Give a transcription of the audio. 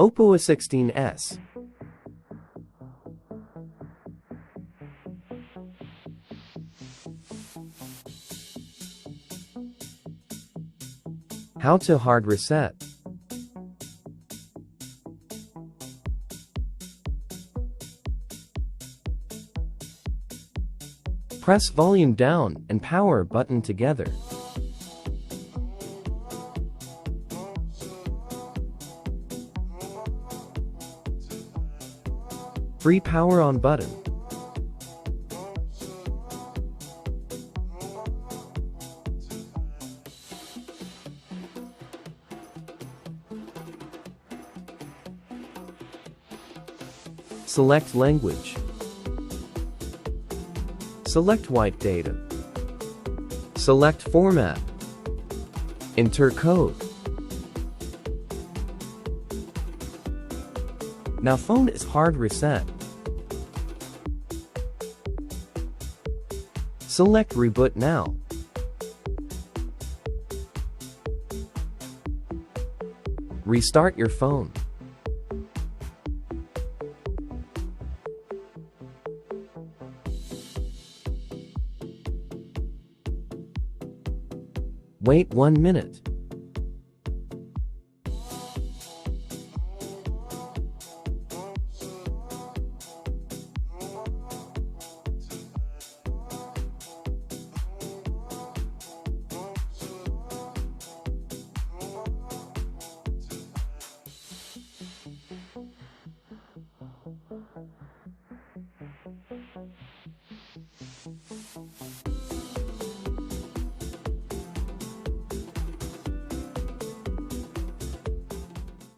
Oppo A16s. How to hard reset. Press volume down and power button together. Free power on button. Select language. Select wipe data. Select format. Enter code. Now phone is hard reset. Select reboot now. Restart your phone. Wait 1 minute.